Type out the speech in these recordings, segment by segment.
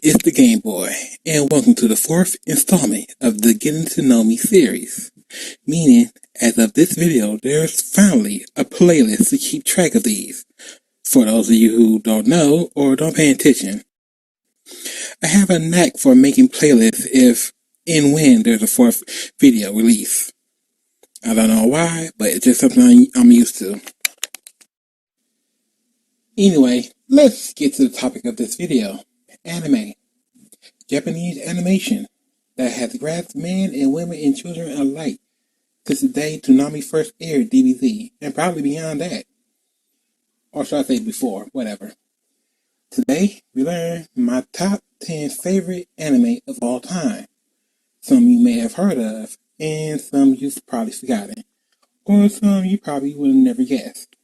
it's the Gameboy, and welcome to the fourth installment of the Getting to Know Me series. Meaning, as of this video, there's finally a playlist to keep track of these. For those of you who don't know or don't pay attention, I have a knack for making playlists if and when there's a fourth video release. I don't know why, but it's just something I'm used to. Anyway, let's get to the topic of this video. Anime. Japanese animation that has grasped men and women and children alike since the day Toonami first aired DBZ, and probably beyond that. Or should I say before, whatever. Today, we learn my top 10 favorite anime of all time. Some you may have heard of, and some you've probably forgotten, or some you probably would have never guessed.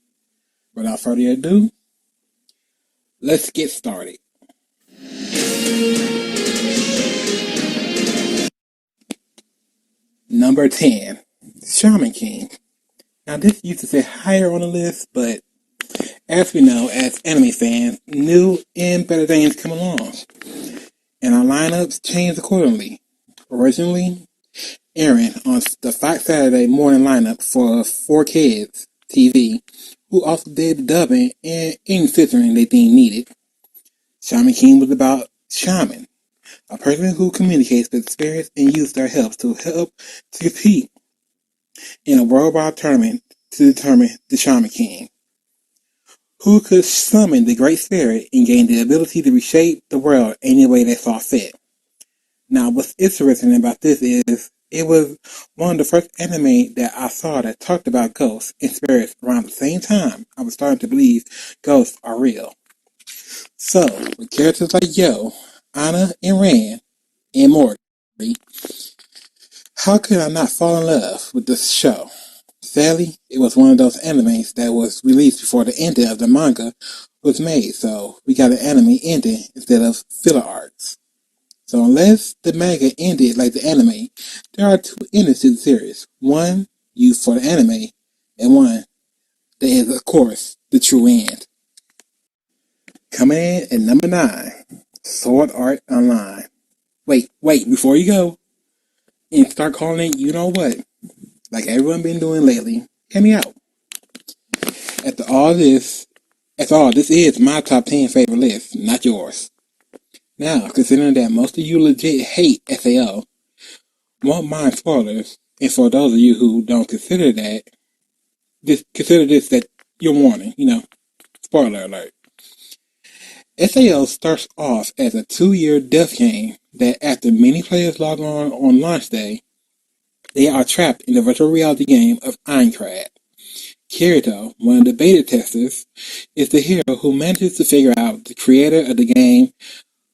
Without further ado, let's get started. Number 10, Shaman King. Now this used to sit higher on the list, but as we know, as anime fans, new and better things come along, and our lineups changed accordingly. Originally airing on the Fox Saturday morning lineup for 4Kids TV, who also did the dubbing and any censoring they deemed needed. Shaman King was about shaman, a person who communicates with spirits and uses their help to compete in a worldwide tournament to determine the Shaman King, who could summon the Great Spirit and gain the ability to reshape the world any way they saw fit. Now, what's interesting about this is it was one of the first anime that I saw that talked about ghosts and spirits around the same time I was starting to believe ghosts are real. So, with characters like Yo, Anna, and Ran, and Morgan, how could I not fall in love with this show? Sadly, it was one of those animes that was released before the ending of the manga was made, so we got an anime ending instead of filler arcs. So unless the manga ended like the anime, there are two endings to the series. One used for the anime, and one that is, of course, the true end. Coming in at number 9, Sword Art Online. Wait, before you go, and start calling it you know what, like everyone been doing lately, hear me out. After all, this is my top 10 favorite list, not yours. Now, considering that most of you legit hate SAO, won't mind spoilers, and for those of you who don't consider that, consider this that your warning, spoiler alert. SAO starts off as a 2-year death game that after many players log on launch day, they are trapped in the virtual reality game of Aincrad. Kirito, one of the beta testers, is the hero who manages to figure out the creator of the game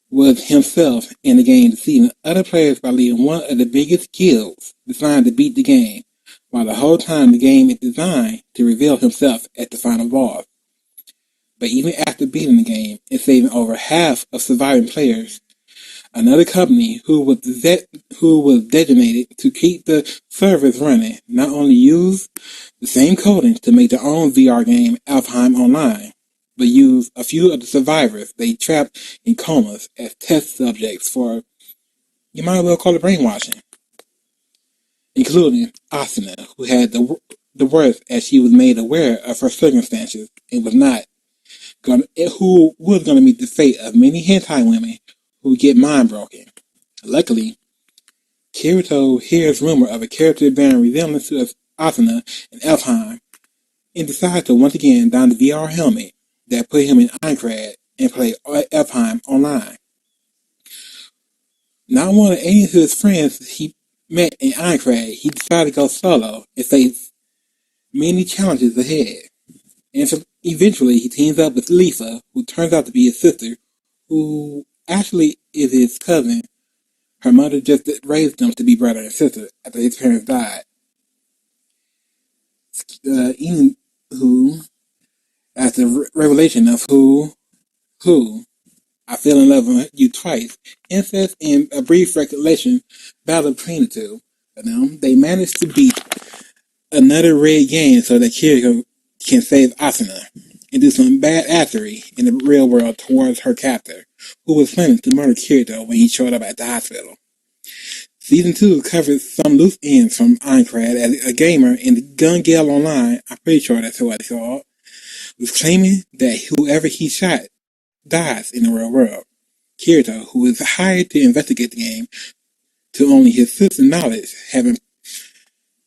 was himself in the game, deceiving other players by leading one of the biggest guilds designed to beat the game, while the whole time the game is designed to reveal himself at the final boss. But even after beating the game and saving over half of surviving players, another company who was designated to keep the servers running not only used the same coding to make their own VR game Alfheim Online, but used a few of the survivors they trapped in comas as test subjects for, you might well call it brainwashing, including Asuna, who had the worst as she was made aware of her circumstances and was going to meet the fate of many hentai women who get mind broken. Luckily, Kirito hears rumor of a character bearing resemblance to Asuna in Alfheim and decides to once again don the VR helmet that put him in Aincrad and play Alfheim Online. Not wanting any of his friends he met in Aincrad, he decided to go solo and face many challenges ahead. And eventually he teams up with Lisa, who turns out to be his sister, who actually is his cousin. Her mother just raised them to be brother and sister after his parents died. Who, after the revelation of who, I fell in love with you twice, incest and a brief recollection battle between the two of them, they managed to beat another red game so that Kiriko can save Asuna and do some badassery in the real world towards her captor, who was planning to murder Kirito when he showed up at the hospital. Season 2 covered some loose ends from Aincrad as a gamer in the Gun Gale Online, I'm pretty sure that's what it's called, was claiming that whoever he shot dies in the real world. Kirito, who was hired to investigate the game, to only his sister's knowledge having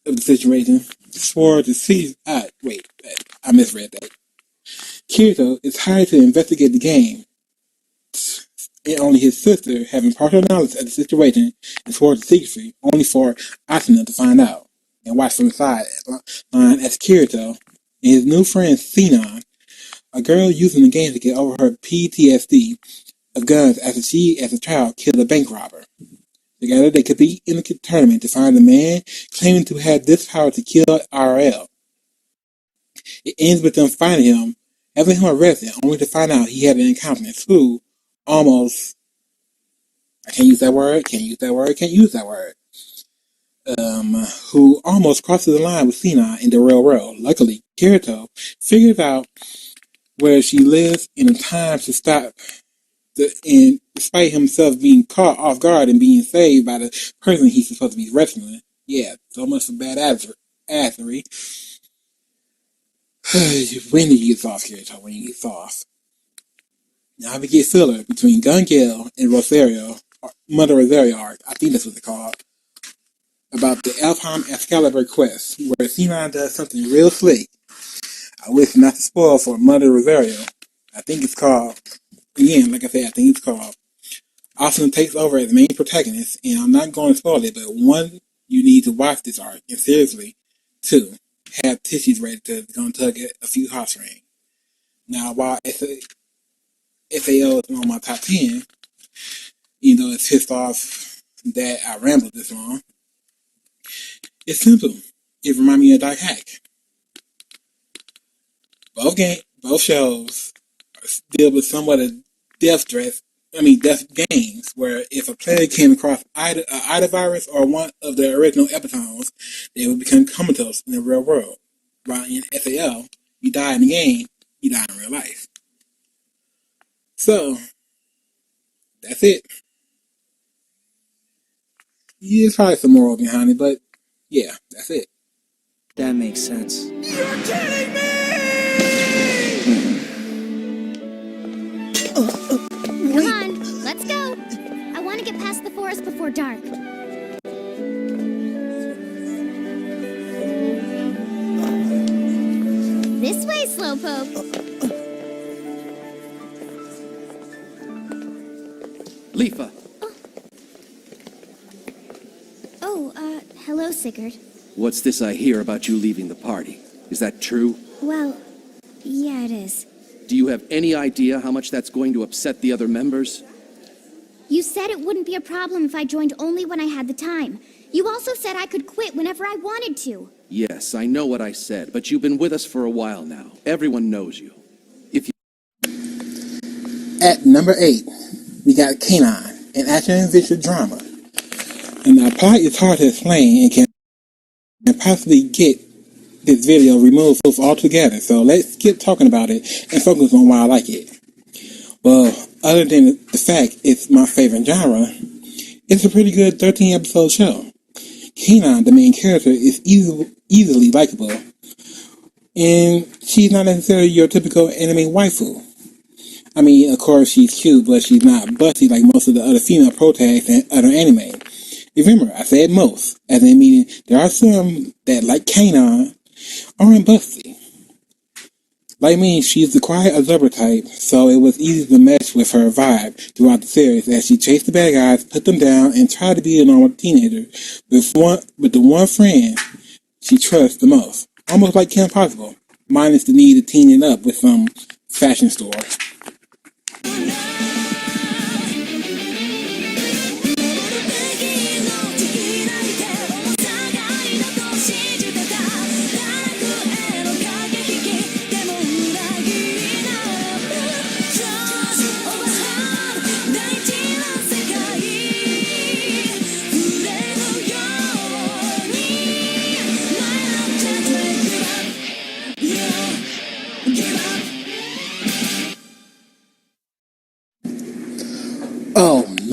of the situation, swore to see. I misread that. Kirito is hired to investigate the game, and only his sister having partial knowledge of the situation and swore to secrecy, only for Asuna to find out and watch from the sideline as Kirito and his new friend Sinon, a girl using the game to get over her PTSD of guns after she, as a child, killed a bank robber. Together, they compete in the tournament to find the man claiming to have this power to kill RL. It ends with them finding him, having him arrested, only to find out he had an accomplice who almost, who almost crosses the line with Sinon in the real world. Luckily, Kirito figures out where she lives in time to stop and despite himself being caught off guard and being saved by the person he's supposed to be rescuing. Yeah, so much for bad assery. When do you get soft, Kirito? When you get soft. Now we get filler between Gun Gale and Rosario, Mother Rosario arc, I think that's what it's called, about the Elfheim Excalibur quest, where Sinon does something real slick. I wish not to spoil for Mother Rosario. I think it's called, again, like I said, I think it's called Austin takes over as the main protagonist, and I'm not going to spoil it, but one, you need to watch this arc, and seriously, two, have tissues ready to go and tug at a few heartstrings. Now, while SAO is on my top 10, even though it's pissed off that I rambled this long, it's simple. It reminds me of Dark Hack. Both shows deal with somewhat of death games, where if a player came across Ida virus or one of the original epitomes, they would become comatose in the real world. While in SAL, you die in the game, you die in real life. So, that's it. Yeah, there's probably some moral behind it, but yeah, that's it. That makes sense. You're kidding me! Come on, let's go. I want to get past the forest before dark. This way, Slowpoke. Leafa. Hello, Sigurd. What's this I hear about you leaving the party? Is that true? Well, yeah, it is. Do you have any idea how much that's going to upset the other members? You said it wouldn't be a problem if I joined only when I had the time. You also said I could quit whenever I wanted to. Yes, I know what I said, but you've been with us for a while now. Everyone knows you. At number 8, we got Canine, an action-adventure drama. And the plot is hard to explain and can possibly get this video removed altogether, so let's skip talking about it and focus on why I like it. Well, other than the fact it's my favorite genre, it's a pretty good 13-episode show. Canine, the main character, is easily likable, and she's not necessarily your typical anime waifu. I mean, of course she's cute, but she's not busty like most of the other female protagonists in other anime. Remember, I said most, as in meaning there are some that, like Canine, aren't busty. Like me, she's the quiet observer type, so it was easy to mesh with her vibe throughout the series as she chased the bad guys, put them down, and tried to be a normal teenager with the one friend she trusts the most. Almost like Kim Possible, minus the need to teen it up with some fashion store.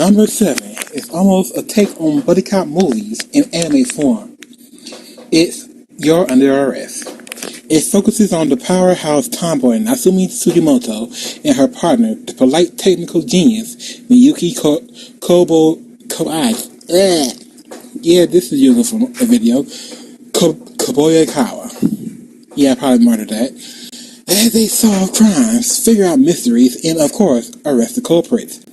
Number 7 is almost a take on buddy cop movies in anime form. It's You're Under Arrest. It focuses on the powerhouse tomboy Natsumi Sugimoto and her partner, the polite technical genius Miyuki Yeah, this is useful from a video. Kobayakawa. Yeah, I probably murdered that. As they solve crimes, figure out mysteries, and of course, arrest the culprits.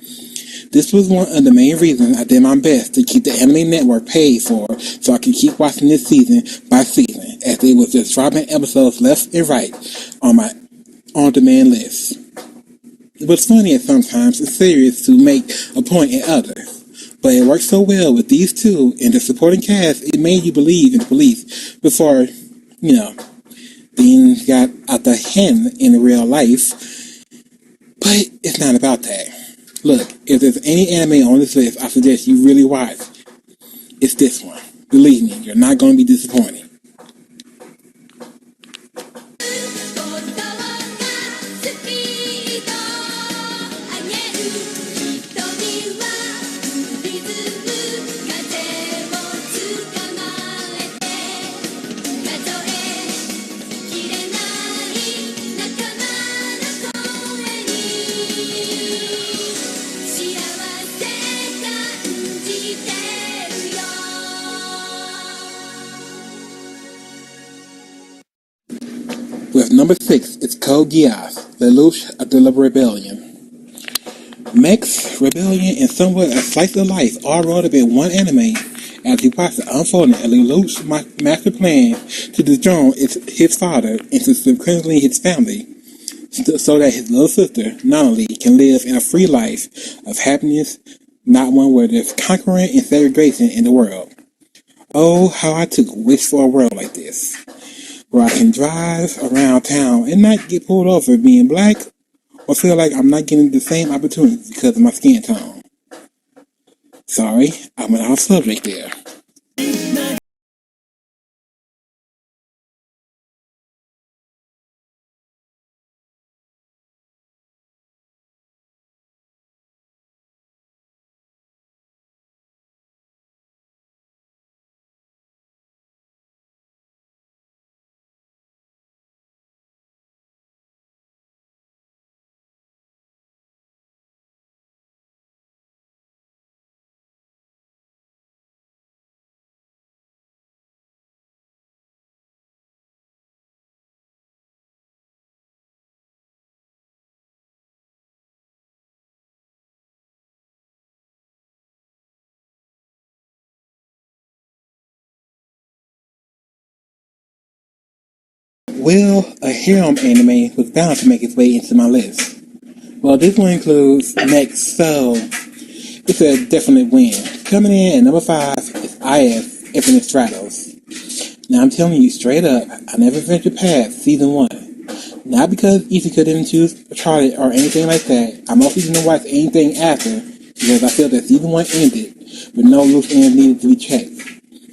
This was one of the main reasons I did my best to keep the anime network paid for so I could keep watching this season by season, as they was just dropping episodes left and right on my on-demand list. It was funny at sometimes and serious to make a point at others, but it worked so well with these two and the supporting cast, it made you believe in the police before, things got out the hand in real life. But it's not about that. Look, if there's any anime on this list I suggest you really watch, it's this one. Believe me, you're not going to be disappointed. With number 6, it's Code Geass, Lelouch of the Rebellion. Mech's rebellion and somewhat a slice of life all rolled up in one anime as we watch the unfolding of Lelouch's master plan to dethrone his father and to subsequently his family so that his little sister, Natalie, can live in a free life of happiness, not one where there's conquering and segregation in the world. Oh, how I took wish for a world like this, where I can drive around town and not get pulled over being black or feel like I'm not getting the same opportunities because of my skin tone. Sorry, I went off subject there. Well, a harem anime was bound to make its way into my list. Well, this one includes Next, so it's a definite win. Coming in at number 5 is IF Infinite Stratos. Now I'm telling you straight up, I never ventured past season 1. Not because Ichika didn't choose Charlotte or anything like that. I mostly didn't watch anything after because I felt that season 1 ended with no loose ends needed to be checked.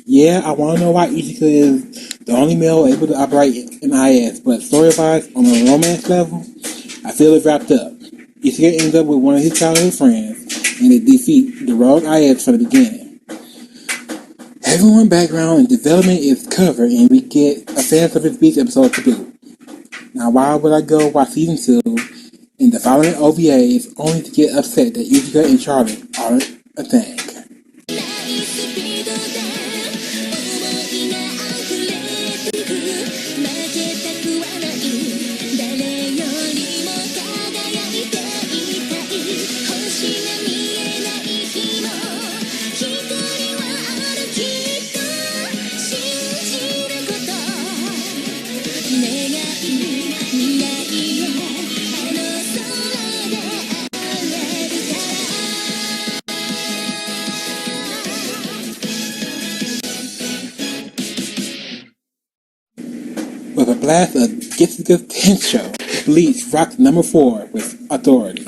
Yeah, I want to know why Ichika is the only male able to operate in IS, but story-wise, on a romance level, I feel it wrapped up. Ichika ends up with one of his childhood friends, and they defeat the rogue IS from the beginning. Everyone background and development is covered, and we get a fan service beach episode to boot. Now, why would I go watch season 2 in the following OVAs only to get upset that Ichika and Charlotte aren't a thing? With a blast of Jessica's Tensho, Bleach rocked number 4 with authority.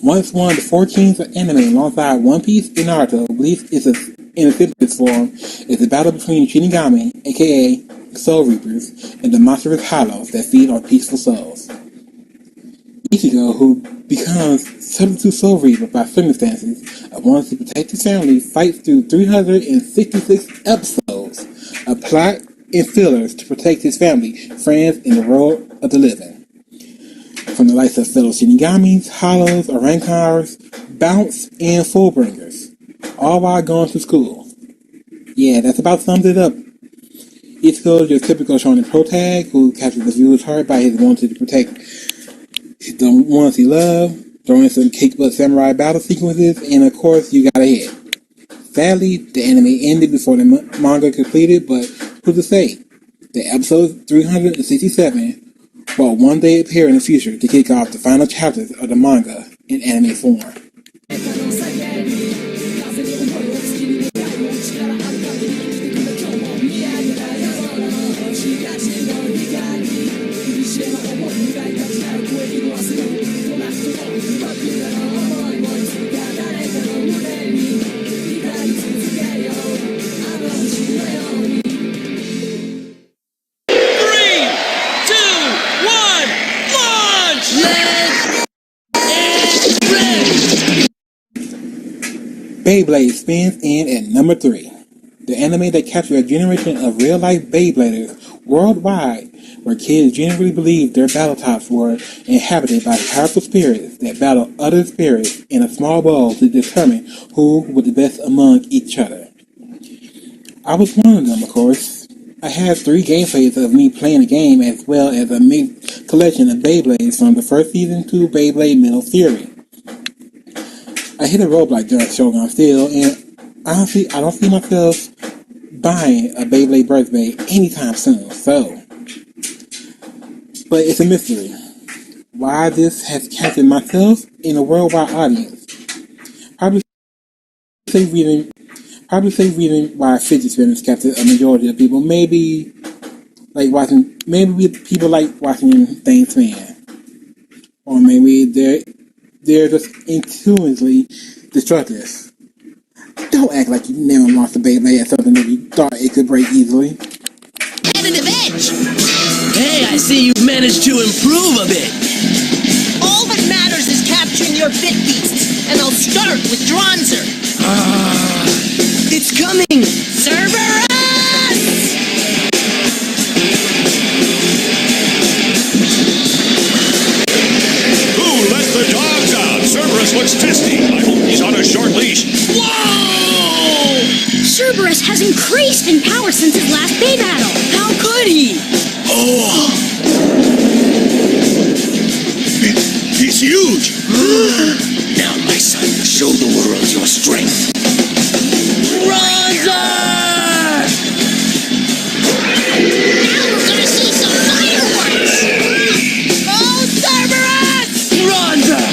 Once one of the 4 kings of anime alongside One Piece and Naruto, Bleach is in its simplest form is the battle between Shinigami, aka Soul Reapers, and the monstrous hollows that feed on peaceful souls. Ichigo, who becomes substitute soul reader by circumstances and wants to protect his family, fights through 366 episodes of plot and fillers to protect his family, friends, and the world of the living. From the likes of fellow Shinigamis, Hollows, Arankars, Bounce, and Fullbringers, all while going to school. Yeah, that's about sums it up. Ichigo is your typical shonen protag who captures the viewer's heart by his wanting to protect the ones he loves, throwing some kick-butt samurai battle sequences, and of course, you got a hit. Sadly, the anime ended before the manga completed, but who's to say? The episode 367 will one day appear in the future to kick off the final chapters of the manga in anime form. Beyblade spins in at number 3. The anime that captured a generation of real-life Beybladers worldwide, where kids genuinely believed their battle tops were inhabited by powerful spirits that battle other spirits in a small bowl to determine who was the best among each other. I was one of them, of course. I have 3 gameplays of me playing the game, as well as a mixed collection of Beyblades from the first season to Beyblade Metal Fury. I hit a roadblock during Shogun Steel, and honestly, I don't see myself buying a Beyblade Birthday anytime soon, but it's a mystery. Why this has captured myself in a worldwide audience? Probably say reading why fidget spinners captured a majority of people. Maybe people like watching things spin. Or maybe they're just intuitively destructive. Don't act like you never lost a Beyblade at something that you thought it could break easily. Additive edge! Hey, I see you've managed to improve a bit. All that matters is capturing your bit beasts, and I'll start with Dronzer. It's coming! Cerberus! Who let the dogs out? Cerberus looks testy. I hope he's on a short leash. Whoa! Cerberus has increased in power since his last Bey battle. How could he? Oh! He's huge! Now, my son, show the world your strength. Bronzer! Now we're gonna see some fireworks! Oh, Cerberus! Bronzer!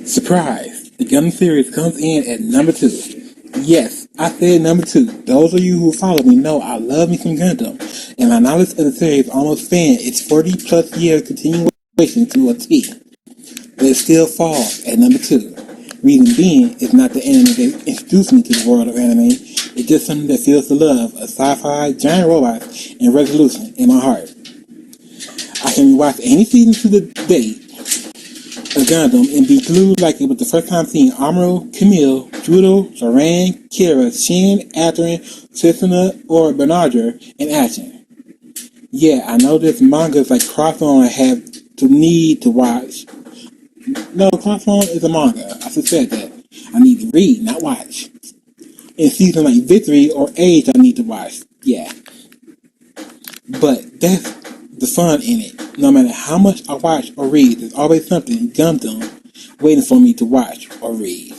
Surprise! The Gundam series comes in at number 2. Yes, I said number 2. Those of you who follow me know I love me some Gundam, and my knowledge of the series almost spanned its 40 plus year continuation to a T. But it still falls at number 2. Reason being, it's not the anime that introduced me to the world of anime. It's just something that feels the love of sci-fi, giant robots, and resolution in my heart. I can rewatch any season to the day of Gundam and be glued like it was the first time seeing Amuro, Camille, Judo, Zoran, Kira, Shin, Athrun, Sisuna, or Benadryl in action. Yeah, I know this manga is like Crossbone I have to need to watch. No, Crossbone is a manga. I just said that. I need to read, not watch. In season like Victory or Age, I need to watch. Yeah. But that's the fun in it. No matter how much I watch or read, there's always something Gundam waiting for me to watch or read.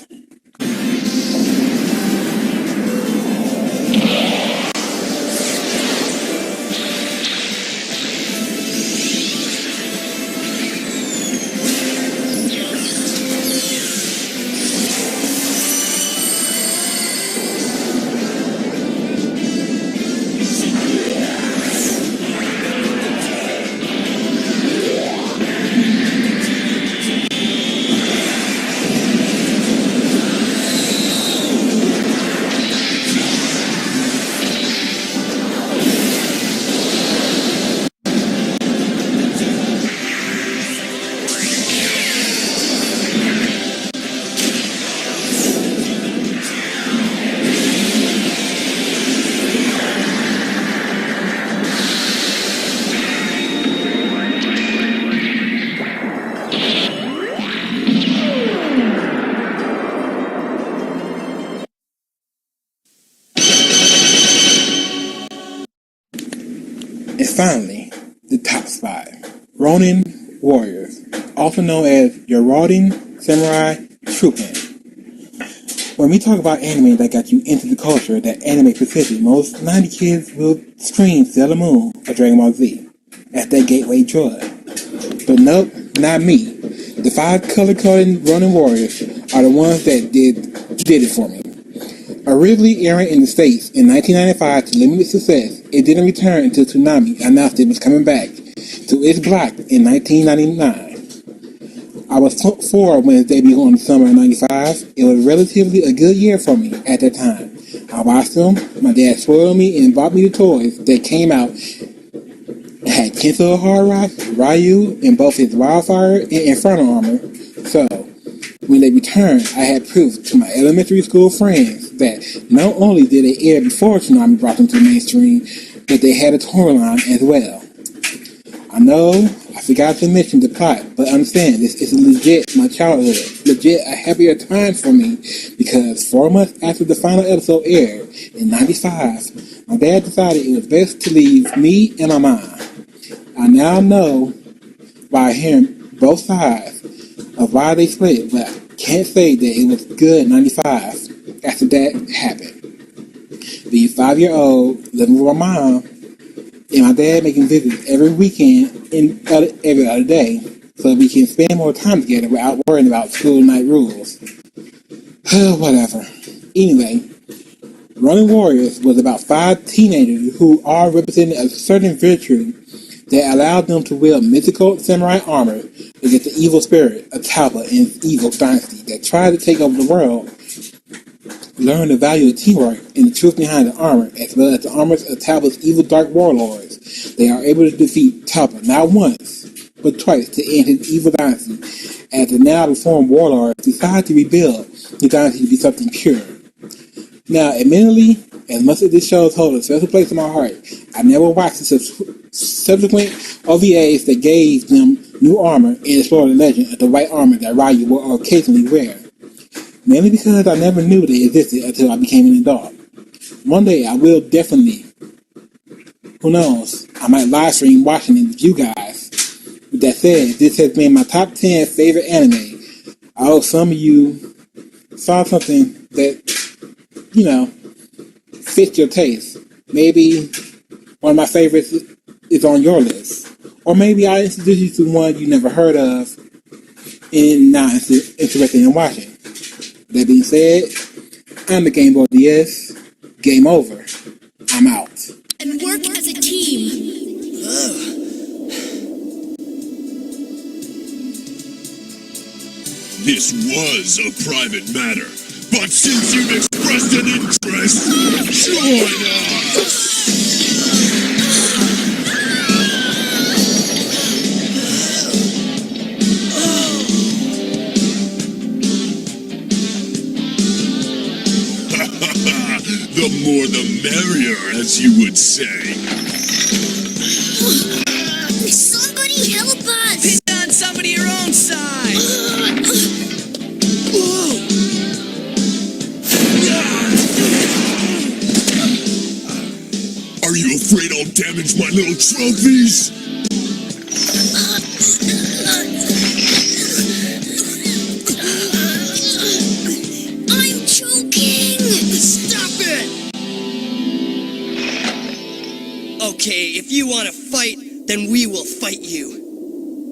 And finally, the top 5. Ronin Warriors, also known as your Ronin Samurai Troopin. When we talk about anime that got you into the culture that anime specific, most 90 kids will scream Sailor Moon or Dragon Ball Z as their gateway drug. But nope, not me. The 5 color-coded Ronin Warriors are the ones that did it for me. Originally airing in the States in 1995 to limited success, it didn't return until Toonami announced it was coming back to its block in 1999. I was 4 when it debuted on the summer of 95. It was relatively a good year for me at that time. I watched them, my dad spoiled me and bought me the toys that came out. It had Kenzo Hard Rock, Ryu, in both his Wildfire and Inferno armor. So, when they returned, I had proof to my elementary school friends that not only did they air before Toonami brought them to the mainstream, but they had a toy line as well. I know I forgot to mention the plot, but understand this is legit my childhood, legit a happier time for me, because 4 months after the final episode aired in 95, my dad decided it was best to leave me and my mom. I now know by hearing both sides of why they split, but I can't say that it was good 95 after that happened. Being 5-year-old, living with my mom, and my dad making visits every weekend and every other day, so we can spend more time together without worrying about school night rules. Whatever. Anyway, Ronin Warriors was about 5 teenagers who all represented a certain virtue that allowed them to wield mythical samurai armor against the evil spirit of Talpa and his evil dynasty that tried to take over the world. Learn the value of teamwork and the truth behind the armor, as well as the armors of Talpa's evil dark warlords. They are able to defeat Talpa not once, but twice to end his evil dynasty, as the now reformed warlords decide to rebuild the dynasty to be something pure. Now, admittedly, as much as this show holds a special place in my heart, I never watched the subsequent OVAs that gave them new armor and explored the legend of the white armor that Ryu will occasionally wear. Mainly because I never knew they existed until I became an adult. One day I will definitely, who knows, I might live stream watching it with you guys. With that said, this has been my top 10 favorite anime. I hope some of you saw something that, fits your taste. Maybe one of my favorites is on your list. Or maybe I introduce you to one you never heard of and not interested in watching. That being said, I'm the Gameboy DS. Game over. I'm out. And work as a team. This was a private matter, but since you've expressed an interest, join us! The more the merrier, as you would say. Somebody help us! Pick on somebody your own size! Are you afraid I'll damage my little trophies? I'm choking! Stop it! Okay, if you want to fight, then we will fight you.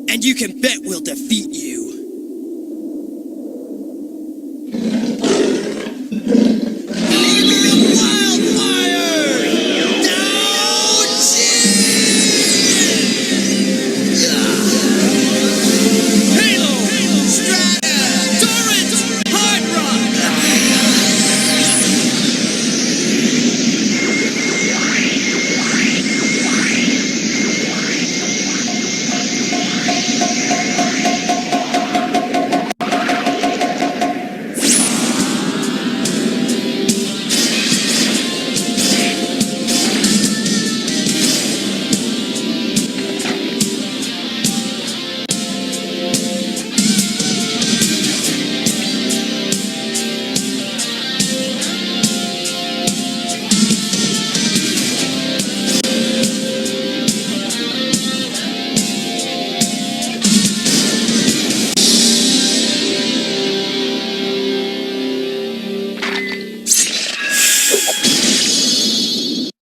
And you can bet we'll defeat you.